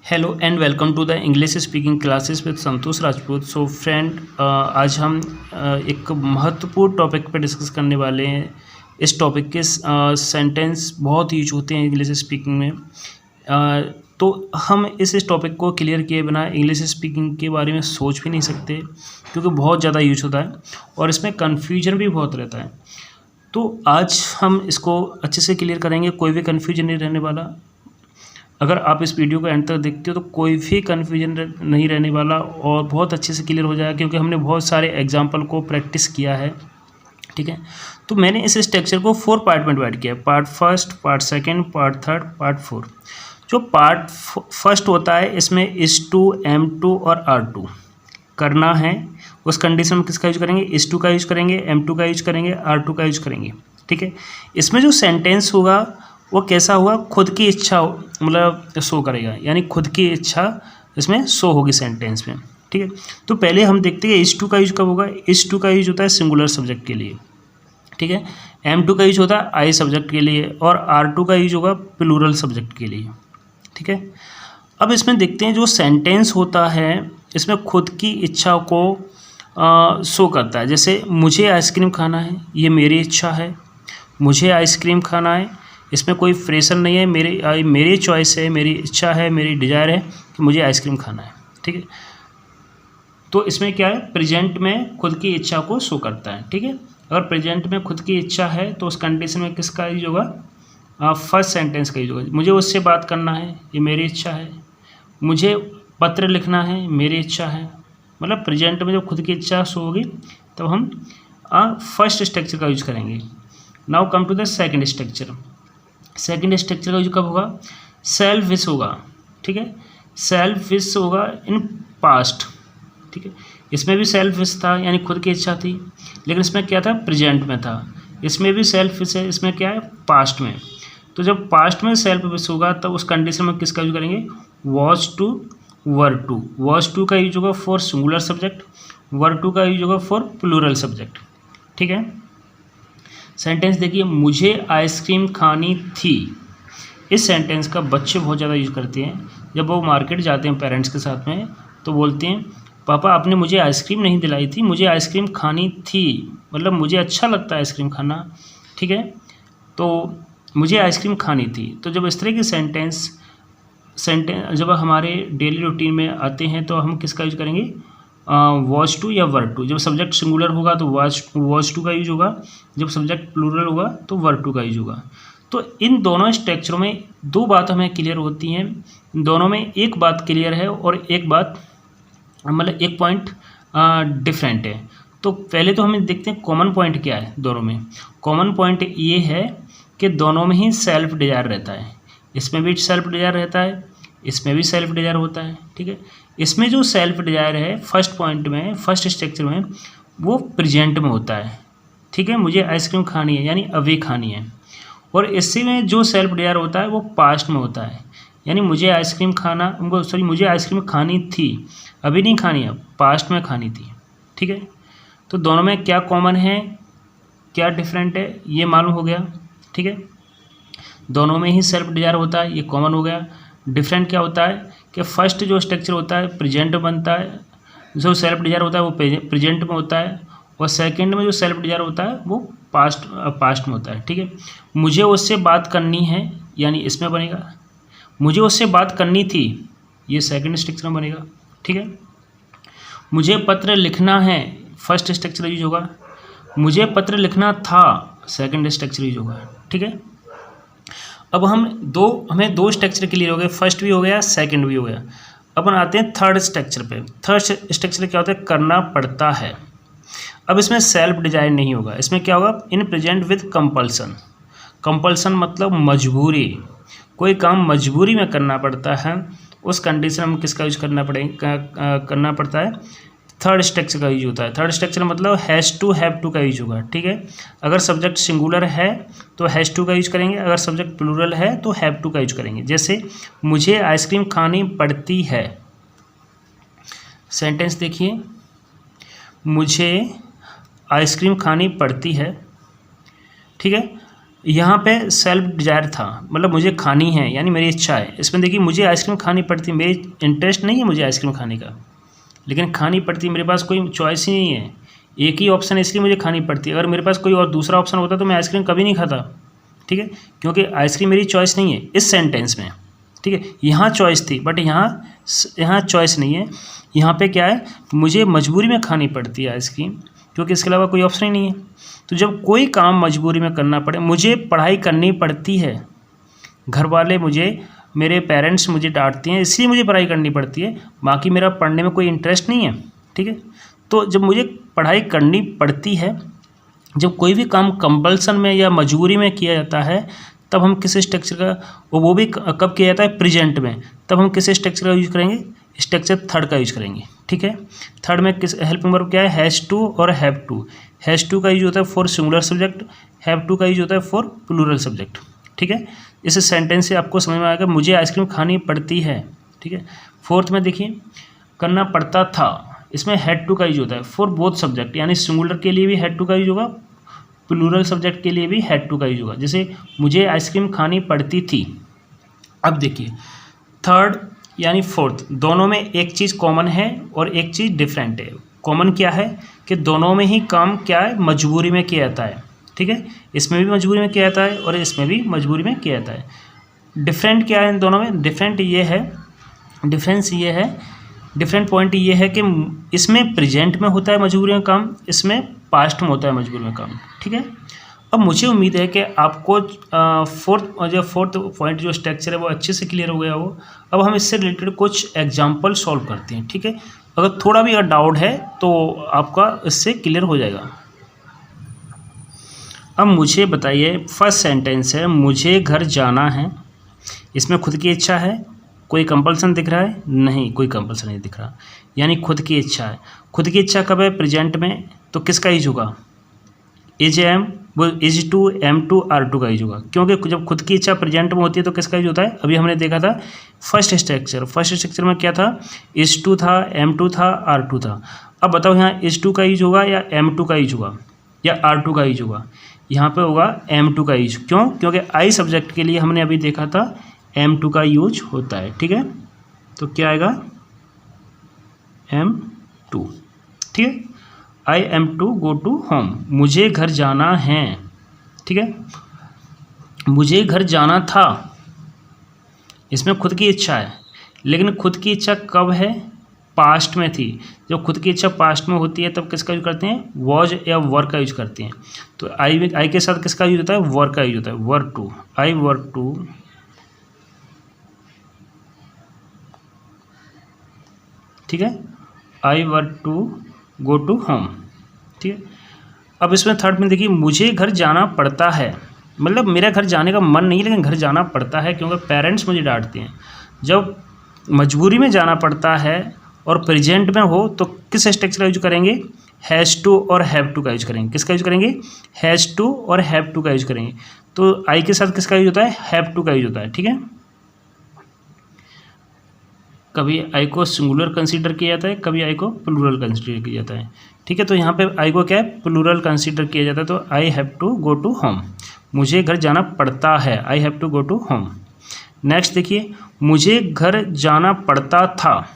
Hello and welcome to the English speaking classes with Santosh Rajput. So friend, आज हम एक महत्वपूर्ण टॉपिक पर डिस्कस करने वाले हैं। इस टॉपिक के सेंटेंस बहुत यूज होते हैं इंग्लिश स्पीकिंग में। तो हम इस टॉपिक को क्लियर किए बिना इंग्लिश स्पीकिंग के बारे में सोच भी नहीं सकते, क्योंकि बहुत ज़्यादा यूज होता है और इसमें कन्फ्यूजन भी बहुत रहता है। तो आज हम इसको अच्छे से क्लियर करेंगे, कोई भी कन्फ्यूजन नहीं रहने वाला। अगर आप इस वीडियो को एंड तक देखते हो तो कोई भी कन्फ्यूजन नहीं रहने वाला और बहुत अच्छे से क्लियर हो जाएगा, क्योंकि हमने बहुत सारे एग्जाम्पल को प्रैक्टिस किया है। ठीक है, तो मैंने इस स्ट्रक्चर को 4 पार्ट में डिवाइड किया है। Part first, part second, part third, part fourth. जो पार्ट फर्स्ट होता है, इसमें इस टू, एम टू और आर टू करना है। उस कंडीशन में किसका यूज करेंगे? इस टू का यूज करेंगे, एम टू का यूज करेंगे, आर टू का यूज करेंगे। ठीक है, इसमें जो सेंटेंस होगा वो कैसा हुआ? खुद की इच्छा मतलब शो करेगा, यानी खुद की इच्छा इसमें शो होगी सेंटेंस में। ठीक है, तो पहले हम देखते हैं इस टू का यूज कब होगा। इस टू का यूज होता है सिंगुलर सब्जेक्ट के लिए। ठीक है, एम टू का यूज होता है आई सब्जेक्ट के लिए और आर टू का यूज होगा प्लूरल सब्जेक्ट के लिए। ठीक है, अब इसमें देखते हैं जो सेंटेंस होता है इसमें खुद की इच्छा को शो करता है। जैसे मुझे आइसक्रीम खाना है, ये मेरी इच्छा है। मुझे आइसक्रीम खाना है, इसमें कोई प्रेशर नहीं है, मेरी चॉइस है, मेरी इच्छा है, मेरी डिज़ायर है कि मुझे आइसक्रीम खाना है। ठीक है, तो इसमें क्या है? प्रेजेंट में खुद की इच्छा को शो करता है। ठीक है, अगर प्रेजेंट में खुद की इच्छा है तो उस कंडीशन में किसका यूज होगा? फर्स्ट सेंटेंस का यूज होगा। मुझे उससे बात करना है, ये मेरी इच्छा है। मुझे पत्र लिखना है, मेरी इच्छा है। मतलब प्रेजेंट में जब खुद की इच्छा शो होगी तब हम फर्स्ट स्ट्रक्चर का यूज करेंगे। Now come to the second structure. Second structure का यूज कब होगा? सेल्फ विश होगा। ठीक है, सेल्फ विश होगा इन पास्ट। ठीक है, इसमें भी सेल्फ विश था, यानी खुद की इच्छा थी, लेकिन इसमें क्या था? प्रेजेंट में था। इसमें भी सेल्फ विश है, इसमें क्या है? पास्ट में। तो जब पास्ट में सेल्फ विश होगा तब उस कंडीशन में किसका यूज करेंगे? Was to, were to. Was to का यूज होगा for singular subject, were to का यूज होगा फॉर प्लूरल सब्जेक्ट। ठीक है, सेंटेंस देखिए, मुझे आइसक्रीम खानी थी। इस सेंटेंस का बच्चे बहुत ज़्यादा यूज करते हैं। जब वो मार्केट जाते हैं पेरेंट्स के साथ में तो बोलते हैं, पापा आपने मुझे आइसक्रीम नहीं दिलाई थी, मुझे आइसक्रीम खानी थी। मतलब मुझे अच्छा लगता है आइसक्रीम खाना। ठीक है, तो मुझे आइसक्रीम खानी थी। तो जब इस तरह की सेंटेंस जब हमारे डेली रूटीन में आते हैं तो हम किसका यूज करेंगे? वॉज टू या वर टू। जब सब्जेक्ट सिंगुलर होगा तो वॉज टू का यूज होगा, जब सब्जेक्ट प्लूरल होगा तो वर टू का यूज होगा। तो इन दोनों स्ट्रक्चरों में दो बात हमें क्लियर होती हैं। दोनों में एक बात क्लियर है और एक बात मतलब एक पॉइंट डिफरेंट है। तो पहले तो हमें देखते हैं कॉमन पॉइंट क्या है दोनों में। कॉमन पॉइंट ये है कि दोनों में ही सेल्फ डिजायर रहता है। इसमें भी सेल्फ डिजायर रहता है, इसमें भी सेल्फ डिजायर होता है। ठीक है, इसमें जो सेल्फ डिजायर है फर्स्ट पॉइंट में, फर्स्ट स्ट्रक्चर में, वो प्रेजेंट में होता है। ठीक है, मुझे आइसक्रीम खानी है यानी अभी खानी है। और इसी में जो सेल्फ डिजायर होता है वो पास्ट में होता है, यानी मुझे आइसक्रीम मुझे आइसक्रीम खानी थी, अभी नहीं खानी है, पास्ट में खानी थी। ठीक है, तो दोनों में क्या कॉमन है, क्या डिफरेंट है, ये मालूम हो गया। ठीक है, दोनों में ही सेल्फ डिजायर होता है, ये कॉमन हो गया। डिफरेंट क्या होता है कि फर्स्ट जो स्ट्रक्चर होता है प्रेजेंट में बनता है, जो सेल्फ डिजायर होता है वो प्रेजेंट में होता है, और सेकंड में जो सेल्फ डिजायर होता है वो पास्ट में होता है। ठीक है, मुझे उससे बात करनी है, यानी इसमें बनेगा। मुझे उससे बात करनी थी, ये सेकंड स्ट्रक्चर में बनेगा। ठीक है, मुझे पत्र लिखना है, फर्स्ट स्ट्रक्चर यूज होगा। मुझे पत्र लिखना था, सेकंड स्ट्रक्चर यूज होगा। ठीक है, अब हमें दो स्ट्रक्चर क्लियर हो गए, फर्स्ट भी हो गया, सेकंड भी हो गया। अब आते हैं थर्ड स्ट्रक्चर पे। थर्ड स्ट्रक्चर क्या होता है? करना पड़ता है। अब इसमें सेल्फ डिजायर नहीं होगा, इसमें क्या होगा? In present with compulsion. Compulsion मतलब मजबूरी, कोई काम मजबूरी में करना पड़ता है, उस कंडीशन में किसका यूज करना पड़ता है? थर्ड स्ट्रक्चर का यूज होता है। थर्ड स्ट्रक्चर मतलब हैज़ टू, हैव टू का यूज होगा। ठीक है, अगर सब्जेक्ट सिंगुलर है तो हैज़ टू का यूज करेंगे, अगर सब्जेक्ट प्लूरल है तो हैव टू का यूज करेंगे। जैसे मुझे आइसक्रीम खानी पड़ती है। सेंटेंस देखिए, मुझे आइसक्रीम खानी पड़ती है। ठीक है, यहाँ पे सेल्फ डिजायर था, मतलब मुझे खानी है यानी मेरी इच्छा है। इसमें देखिए मुझे आइसक्रीम खानी पड़ती है, मेरी इंटरेस्ट नहीं है मुझे आइसक्रीम खाने का, लेकिन खानी पड़ती है, मेरे पास कोई चॉइस ही नहीं है, एक ही ऑप्शन है इसलिए मुझे खानी पड़ती है। अगर मेरे पास कोई और दूसरा ऑप्शन होता तो मैं आइसक्रीम कभी नहीं खाता, ठीक है, क्योंकि आइसक्रीम मेरी चॉइस नहीं है इस सेंटेंस में, ठीक है। यहाँ चॉइस थी बट यहाँ चॉइस नहीं है, यहाँ पे क्या है, मुझे मजबूरी में खानी पड़ती है आइसक्रीम, क्योंकि इसके अलावा कोई ऑप्शन ही नहीं है। तो जब कोई काम मजबूरी में करना पड़े, मुझे पढ़ाई करनी पड़ती है, घर वाले मेरे पेरेंट्स मुझे डांटते हैं इसलिए मुझे पढ़ाई करनी पड़ती है, बाकी मेरा पढ़ने में कोई इंटरेस्ट नहीं है, ठीक है। तो जब मुझे पढ़ाई करनी पड़ती है, जब कोई भी काम कंपल्सन में या मजबूरी में किया जाता है, तब हम किस स्ट्रक्चर का, वो भी कब किया जाता है, प्रेजेंट में, तब हम किस स्ट्रक्चर का यूज करेंगे, स्ट्रक्चर थर्ड का यूज करेंगे, ठीक है। थर्ड में किस हेल्पिंग वर्ब क्या है, हैज़ टू और हैव टू। हैज़ टू का यूज होता है for singular subject, have to का यूज होता है फॉर प्लूरल सब्जेक्ट, ठीक है। इस सेंटेंस से आपको समझ में आएगा मुझे आइसक्रीम खानी पड़ती है, ठीक है। फोर्थ में देखिए करना पड़ता था, इसमें हैड टू का यूज होता है फॉर बोथ सब्जेक्ट, यानी सिंगुलर के लिए भी हैड टू का यूज होगा, प्लूरल सब्जेक्ट के लिए भी हैड टू का यूज होगा। जैसे मुझे आइसक्रीम खानी पड़ती थी। अब देखिए थर्ड यानी फोर्थ, दोनों में एक चीज़ कॉमन है और एक चीज़ डिफरेंट है। कॉमन क्या है कि दोनों में ही काम क्या है, मजबूरी में किया जाता है, ठीक है। इसमें भी मजबूरी में किया जाता है और इसमें भी मजबूरी में किया जाता है। डिफरेंट क्या है इन दोनों में, डिफरेंस ये है, डिफरेंट पॉइंट ये है कि इसमें प्रेजेंट में होता है मजबूरी में काम, इसमें पास्ट में होता है मजबूरी में काम, ठीक है। अब मुझे उम्मीद है कि आपको फोर्थ पॉइंट जो स्ट्रक्चर है वो अच्छे से क्लियर हो गया हो। अब हम इससे रिलेटेड कुछ एग्जांपल सॉल्व करते हैं, ठीक है। अगर थोड़ा भी अगर डाउट है तो आपका इससे क्लियर हो जाएगा। अब मुझे बताइए, फर्स्ट सेंटेंस है मुझे घर जाना है, इसमें खुद की इच्छा है, कोई कंपल्सन दिख रहा है, नहीं कोई कंपल्सन नहीं दिख रहा, यानी खुद की इच्छा है। खुद की इच्छा कब है, प्रेजेंट में, तो किसका यूज होगा, इज एम, वो is to, am to, are to का यूज होगा, क्योंकि जब खुद की इच्छा प्रेजेंट में होती है तो किसका यूज होता है, अभी हमने देखा था फर्स्ट स्ट्रक्चर में क्या था, इज टू था, एम टू था, आर टू था। अब बताओ यहाँ इज टू का यूज होगा या एम टू का यूज होगा या आर टू का यूज होगा, यहाँ पे होगा एम टू का यूज, क्यों, क्योंकि आई सब्जेक्ट के लिए हमने अभी देखा था एम टू का यूज होता है, ठीक है। तो क्या आएगा, एम टू, ठीक है। I am to go to home, मुझे घर जाना है, ठीक है। मुझे घर जाना था, इसमें खुद की इच्छा है, लेकिन खुद की इच्छा कब है, पास्ट में थी। जब खुद की इच्छा पास्ट में होती है तब किसका यूज करते हैं, वॉज या वर का यूज करते हैं। तो आई के साथ किसका यूज होता है, वर का यूज होता है, वर टू, आई वर टू, ठीक है, आई वर टू गो टू होम, ठीक है। अब इसमें थर्ड में देखिए मुझे घर जाना पड़ता है, मतलब मेरा घर जाने का मन नहीं लेकिन घर जाना पड़ता है क्योंकि पेरेंट्स मुझे डांटते हैं। जब मजबूरी में जाना पड़ता है और प्रेजेंट में हो तो किस स्ट्रक्चर का यूज करेंगे, हैज़ टू और हैव टू का यूज करेंगे। किसका यूज करेंगे, हैज़ टू और हैव टू का यूज करेंगे। तो आई के साथ किसका यूज होता है, हैव टू का यूज होता है, ठीक है। कभी आई को सिंगुलर कंसीडर किया जाता है, कभी आई को प्लूरल कंसीडर किया जाता है, ठीक है। तो यहाँ पे आई को क्या है, प्लूरल कंसीडर किया जाता है। तो I have to go to home, मुझे घर जाना पड़ता है, I have to go to home. Next देखिए मुझे घर जाना पड़ता था,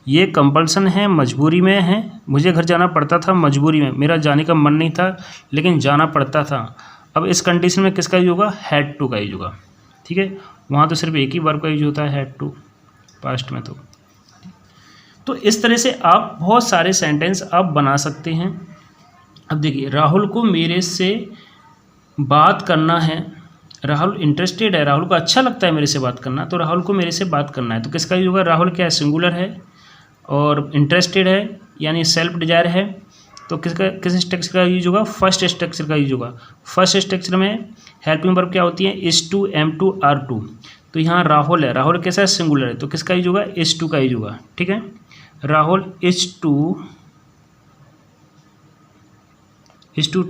ये कंपल्सन है, मजबूरी में है। मुझे घर जाना पड़ता था मजबूरी में, मेरा जाने का मन नहीं था लेकिन जाना पड़ता था। अब इस कंडीशन में किसका यूज होगा, हैड टू का यूज होगा, ठीक है। वहाँ तो सिर्फ एक ही वर्ब का यूज होता है, हैड टू, पास्ट में। तो इस तरह से आप बहुत सारे सेंटेंस आप बना सकते हैं। अब देखिए राहुल को मेरे से बात करना है, राहुल इंटरेस्टेड है, राहुल को अच्छा लगता है मेरे से बात करना, तो राहुल को मेरे से बात करना है। तो किसका यूज होगा, राहुल क्या है, सिंगुलर है और इंटरेस्टेड है यानी सेल्फ डिजायर है, तो किस स्ट्रक्चर का यूज होगा, फर्स्ट स्ट्रक्चर का यूज होगा। फर्स्ट स्ट्रक्चर में हेल्पिंग वर्ब क्या होती है, is to, am to, are to. तो यहाँ राहुल है, राहुल कैसा है, सिंगुलर है, तो किसका यूज होगा, इज टू का यूज होगा, ठीक है। Rahul is to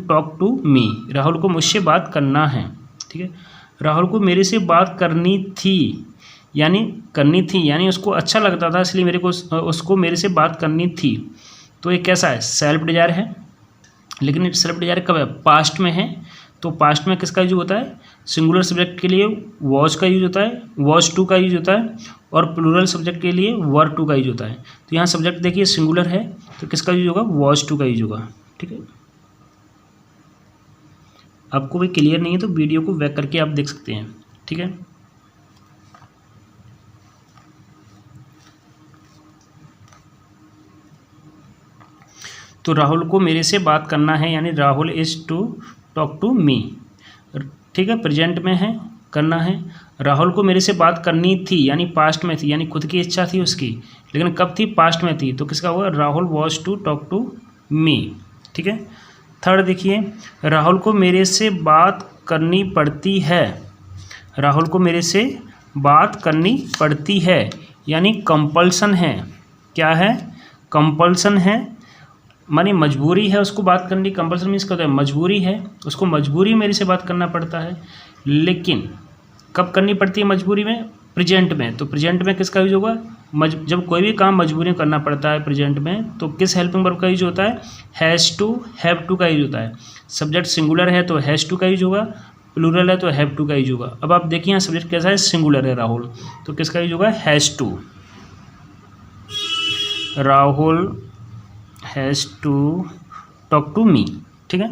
talk to me, Rahul को मुझसे बात करना है, ठीक है। राहुल को मेरे से बात करनी थी यानी उसको अच्छा लगता था इसलिए उसको मेरे से बात करनी थी। तो ये कैसा है, सेल्फ डिजायर है, लेकिन सेल्फ डिजायर कब है, पास्ट में है। तो पास्ट में किसका यूज होता है, सिंगुलर सब्जेक्ट के लिए वॉज का यूज होता है, वॉज टू का यूज होता है, और प्लूरल सब्जेक्ट के लिए वर टू का यूज होता है। तो यहाँ सब्जेक्ट देखिए सिंगुलर है तो किसका यूज होगा, वॉज टू का यूज होगा। ठीक है, आपको भी क्लियर नहीं है तो वीडियो को बैक करके आप देख सकते हैं। ठीक है, तो राहुल को मेरे से बात करना है, यानी Rahul is to talk to me. ठीक है, प्रेजेंट में है, करना है। राहुल को मेरे से बात करनी थी, यानी पास्ट में थी, यानी खुद की इच्छा थी उसकी, लेकिन कब थी, पास्ट में थी, तो किसका होगा, Rahul was to talk to me. ठीक है, थर्ड देखिए, राहुल को मेरे से बात करनी पड़ती है। राहुल को मेरे से बात करनी पड़ती है, यानी कंपल्सन है। क्या है, कंपल्सन है, मानी मजबूरी है उसको बात करनी। कंपल्सन मीन्स क्या होता है, मजबूरी है, उसको मजबूरी मेरे से बात करना पड़ता है। लेकिन कब करनी पड़ती है मजबूरी में, प्रेजेंट में। तो प्रेजेंट में किसका यूज होगा, जब कोई भी काम मजबूरी में करना पड़ता है प्रेजेंट में, तो किस हेल्पिंग वर्ब का यूज होता है, हैज़ टू, हैव टू का यूज होता है। सब्जेक्ट सिंगुलर है तो हैज़ टू का यूज होगा, प्लूरल है तो हैव टू का यूज होगा। अब आप देखिए यहाँ सब्जेक्ट कैसा है, सिंगुलर है राहुल, तो किसका यूज होगा, has to. Rahul has to talk to me. ठीक है,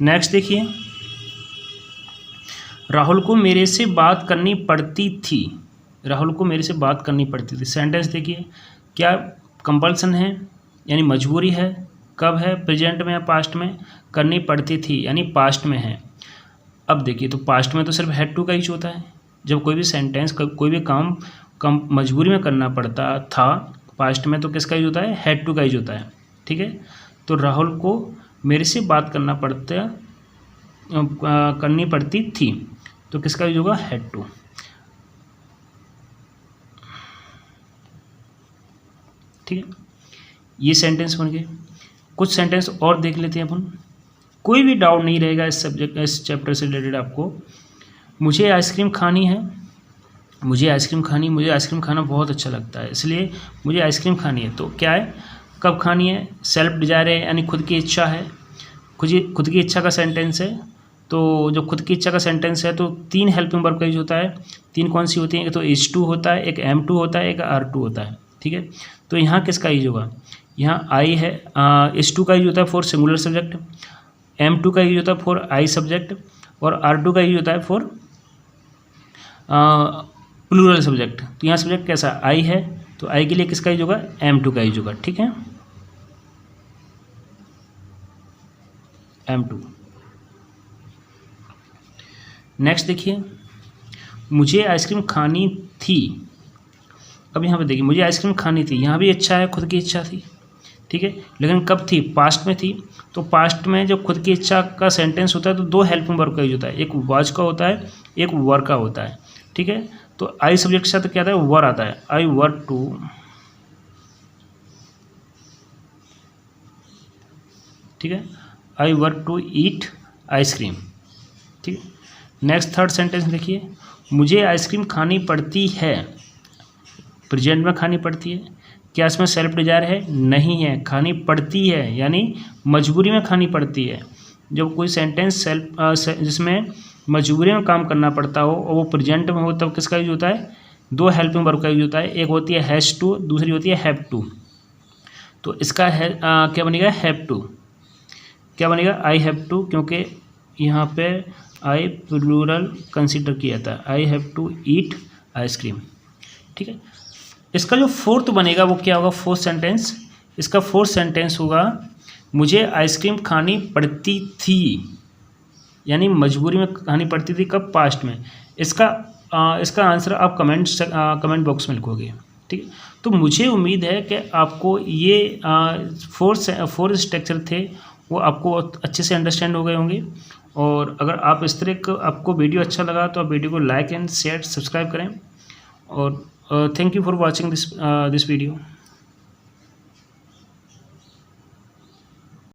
नेक्स्ट देखिए, राहुल को मेरे से बात करनी पड़ती थी। राहुल को मेरे से बात करनी पड़ती थी, सेंटेंस देखिए, क्या कंपल्सन है, यानी मजबूरी है, कब है, प्रेजेंट में या पास्ट में, करनी पड़ती थी यानी पास्ट में है। अब देखिए, तो पास्ट में तो सिर्फ हैड टू का यूज होता है, जब कोई भी सेंटेंस, कोई भी काम मजबूरी में करना पड़ता था पास्ट में, तो किसका यूज होता है, हैड टू का यूज होता है। ठीक है, तो राहुल को मेरे से बात करनी पड़ती थी, तो किसका यूज होगा, हैड टू। ठीक है, ये सेंटेंस बन गए। कुछ सेंटेंस और देख लेते हैं अपन, कोई भी डाउट नहीं रहेगा इस सब्जेक्ट, इस चैप्टर से रिलेटेड आपको। मुझे आइसक्रीम खानी है, मुझे आइसक्रीम खाना बहुत अच्छा लगता है, इसलिए मुझे आइसक्रीम खानी है। तो क्या है, कब खानी है, सेल्फ डिजायर है, यानी खुद की इच्छा है, खुद की इच्छा का सेंटेंस है। तो जो खुद की इच्छा का सेंटेंस है तो 3 हेल्पिंग वर्ब का यूज होता है। 3 कौन सी होती हैं, एक तो इज टू होता है, एक एम टू होता है, एक आर टू होता है। ठीक है, तो यहाँ किसका यूज होगा, यहाँ आई है, इज टू का यूज होता है for singular subject, am to का यूज होता है फॉर आई सब्जेक्ट, और आर टू का यूज होता है फॉर प्लूरल सब्जेक्ट। तो यहाँ सब्जेक्ट कैसा, आई है, तो आई के लिए किसका यूज होगा, एम टू का यूज होगा। ठीक है, एम टू। नेक्स्ट देखिए, मुझे आइसक्रीम खानी थी। अब यहाँ पे देखिए, मुझे आइसक्रीम खानी थी, यहाँ भी इच्छा है, खुद की इच्छा थी। ठीक है, लेकिन कब थी, पास्ट में थी। तो पास्ट में जब खुद की इच्छा का सेंटेंस होता है तो 2 हेल्पिंग वर्ब का यूज होता है, एक वाज का होता है, एक वर का होता है। ठीक है, तो आई सब्जेक्ट के साथ क्या आता है, वर आता है, आई वर टू। ठीक है, आई वर टू ईट आइसक्रीम। ठीक है, नेक्स्ट थर्ड सेंटेंस देखिए, मुझे आइसक्रीम खानी पड़ती है, प्रेजेंट में खानी पड़ती है, क्या इसमें सेल्फ डिजायर है, नहीं है, खानी पड़ती है, यानी मजबूरी में खानी पड़ती है। जब कोई सेंटेंस जिसमें मजबूरी में काम करना पड़ता हो और वो प्रेजेंट में हो, तब किसका यूज होता है, 2 हेल्पिंग वर्ब का यूज होता है, एक होती है हैज़ टू, दूसरी होती है हैव टू। तो इसका है क्या बनेगा, हैव टू। क्या बनेगा, आई हैव टू, क्योंकि यहाँ पे आई प्लूरल कंसीडर किया था, I have to eat ice cream. ठीक है, इसका जो फोर्थ बनेगा वो क्या होगा, फोर्थ सेंटेंस, इसका फोर्थ सेंटेंस होगा, मुझे आइसक्रीम खानी पड़ती थी, यानी मजबूरी में खानी पड़ती थी, कब, पास्ट में। इसका आंसर आप कमेंट बॉक्स में लिखोगे। ठीक है, तो मुझे उम्मीद है कि आपको ये 4 स्ट्रक्चर थे वो आपको अच्छे से अंडरस्टैंड हो गए होंगे। और अगर आप इस तरह का आपको वीडियो अच्छा लगा तो आप वीडियो को लाइक एंड शेयर सब्सक्राइब करें। और thank you for watching this video.